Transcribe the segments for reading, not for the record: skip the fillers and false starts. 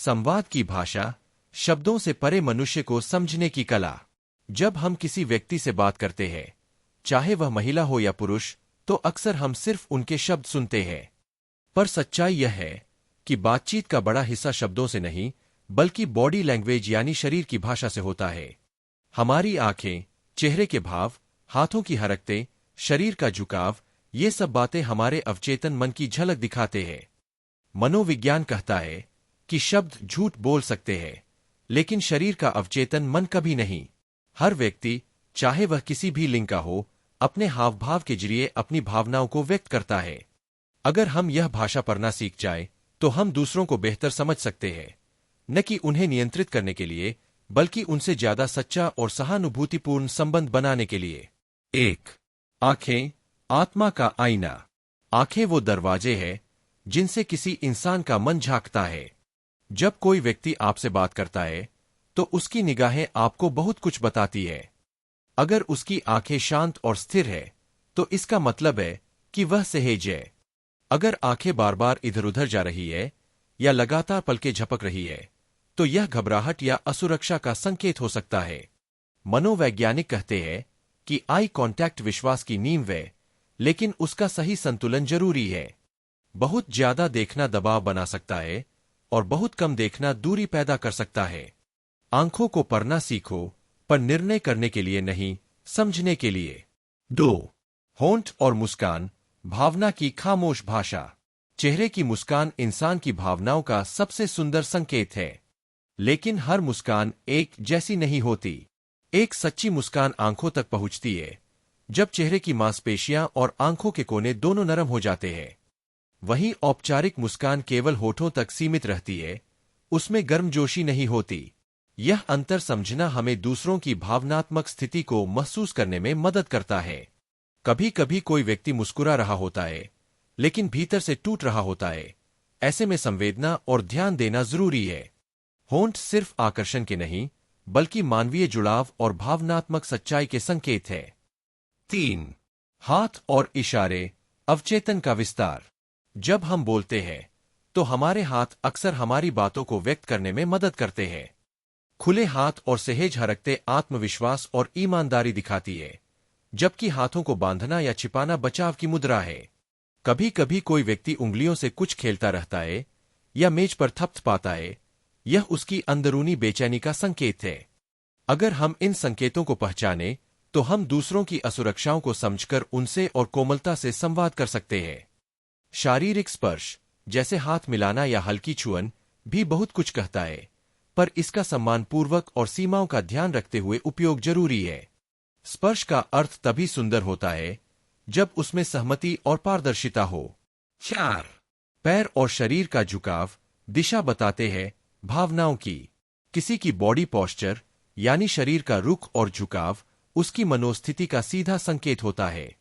संवाद की भाषा, शब्दों से परे मनुष्य को समझने की कला। जब हम किसी व्यक्ति से बात करते हैं, चाहे वह महिला हो या पुरुष, तो अक्सर हम सिर्फ उनके शब्द सुनते हैं। पर सच्चाई यह है कि बातचीत का बड़ा हिस्सा शब्दों से नहीं, बल्कि बॉडी लैंग्वेज यानी शरीर की भाषा से होता है। हमारी आंखें, चेहरे के भाव, हाथों की हरकतें, शरीर का झुकाव, ये सब बातें हमारे अवचेतन मन की झलक दिखाते हैं। मनोविज्ञान कहता है कि शब्द झूठ बोल सकते हैं, लेकिन शरीर का अवचेतन मन कभी नहीं। हर व्यक्ति, चाहे वह किसी भी लिंग का हो, अपने हाव भाव के जरिए अपनी भावनाओं को व्यक्त करता है। अगर हम यह भाषा पढ़ना सीख जाए, तो हम दूसरों को बेहतर समझ सकते हैं, न कि उन्हें नियंत्रित करने के लिए, बल्कि उनसे ज्यादा सच्चा और सहानुभूतिपूर्ण संबंध बनाने के लिए। 1. आंखें, आत्मा का आईना। आंखें वो दरवाजे हैं जिनसे किसी इंसान का मन झांकता है। जब कोई व्यक्ति आपसे बात करता है, तो उसकी निगाहें आपको बहुत कुछ बताती है। अगर उसकी आंखें शांत और स्थिर है, तो इसका मतलब है कि वह सहेज है। अगर आंखें बार बार इधर उधर जा रही है या लगातार पलकें झपक रही है, तो यह घबराहट या असुरक्षा का संकेत हो सकता है। मनोवैज्ञानिक कहते हैं कि आई कांटेक्ट विश्वास की नींव है, लेकिन उसका सही संतुलन जरूरी है। बहुत ज्यादा देखना दबाव बना सकता है और बहुत कम देखना दूरी पैदा कर सकता है। आंखों को पढ़ना सीखो, पर निर्णय करने के लिए नहीं, समझने के लिए। 2. होंठ और मुस्कान, भावना की खामोश भाषा। चेहरे की मुस्कान इंसान की भावनाओं का सबसे सुंदर संकेत है, लेकिन हर मुस्कान एक जैसी नहीं होती। एक सच्ची मुस्कान आंखों तक पहुंचती है जब चेहरे की मांसपेशियां और आंखों के कोने दोनों नरम हो जाते हैं। वहीं औपचारिक मुस्कान केवल होठों तक सीमित रहती है, उसमें गर्मजोशी नहीं होती। यह अंतर समझना हमें दूसरों की भावनात्मक स्थिति को महसूस करने में मदद करता है। कभी कभी कोई व्यक्ति मुस्कुरा रहा होता है, लेकिन भीतर से टूट रहा होता है। ऐसे में संवेदना और ध्यान देना जरूरी है। होंठ सिर्फ आकर्षण के नहीं, बल्कि मानवीय जुड़ाव और भावनात्मक सच्चाई के संकेत है। 3. हाथ और इशारे, अवचेतन का विस्तार। जब हम बोलते हैं, तो हमारे हाथ अक्सर हमारी बातों को व्यक्त करने में मदद करते हैं। खुले हाथ और सहेज हरकतें आत्मविश्वास और ईमानदारी दिखाती है, जबकि हाथों को बांधना या छिपाना बचाव की मुद्रा है। कभी कभी कोई व्यक्ति उंगलियों से कुछ खेलता रहता है या मेज पर थपथपाता है, यह उसकी अंदरूनी बेचैनी का संकेत है। अगर हम इन संकेतों को पहचाने, तो हम दूसरों की असुरक्षाओं को समझकर उनसे और कोमलता से संवाद कर सकते हैं। शारीरिक स्पर्श, जैसे हाथ मिलाना या हल्की छुअन, भी बहुत कुछ कहता है, पर इसका सम्मानपूर्वक और सीमाओं का ध्यान रखते हुए उपयोग जरूरी है। स्पर्श का अर्थ तभी सुंदर होता है जब उसमें सहमति और पारदर्शिता हो। 4. पैर और शरीर का झुकाव, दिशा बताते हैं भावनाओं की। किसी की बॉडी पोस्चर, यानी शरीर का रुख और झुकाव, उसकी मनोस्थिति का सीधा संकेत होता है।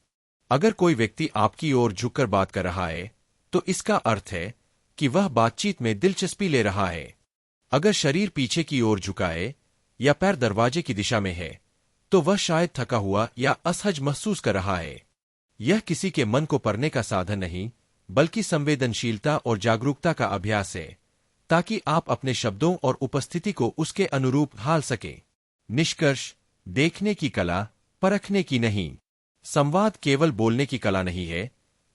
अगर कोई व्यक्ति आपकी ओर झुककर बात कर रहा है, तो इसका अर्थ है कि वह बातचीत में दिलचस्पी ले रहा है। अगर शरीर पीछे की ओर झुकाए या पैर दरवाजे की दिशा में है, तो वह शायद थका हुआ या असहज महसूस कर रहा है। यह किसी के मन को पढ़ने का साधन नहीं, बल्कि संवेदनशीलता और जागरूकता का अभ्यास है, ताकि आप अपने शब्दों और उपस्थिति को उसके अनुरूप ढाल सकें। निष्कर्ष, देखने की कला, परखने की नहीं। संवाद केवल बोलने की कला नहीं है,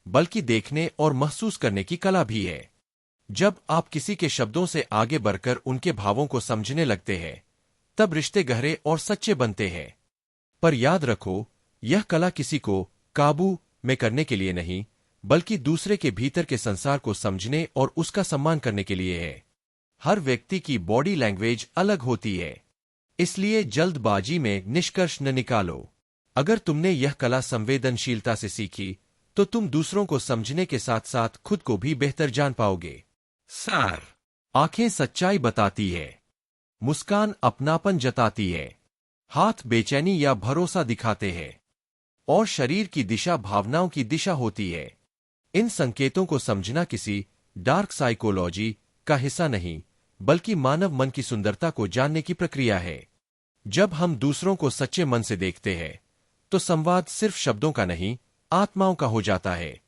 बल्कि देखने और महसूस करने की कला भी है। जब आप किसी के शब्दों से आगे बढ़कर उनके भावों को समझने लगते हैं, तब रिश्ते गहरे और सच्चे बनते हैं। पर याद रखो, यह कला किसी को काबू में करने के लिए नहीं, बल्कि दूसरे के भीतर के संसार को समझने और उसका सम्मान करने के लिए है। हर व्यक्ति की बॉडी लैंग्वेज अलग होती है, इसलिए जल्दबाजी में निष्कर्ष न निकालो। अगर तुमने यह कला संवेदनशीलता से सीखी, तो तुम दूसरों को समझने के साथ साथ खुद को भी बेहतर जान पाओगे। सार, आंखें सच्चाई बताती है, मुस्कान अपनापन जताती है, हाथ बेचैनी या भरोसा दिखाते हैं, और शरीर की दिशा भावनाओं की दिशा होती है। इन संकेतों को समझना किसी डार्क साइकोलॉजी का हिस्सा नहीं, बल्कि मानव मन की सुंदरता को जानने की प्रक्रिया है। जब हम दूसरों को सच्चे मन से देखते हैं, तो संवाद सिर्फ शब्दों का नहीं, आत्माओं का हो जाता है।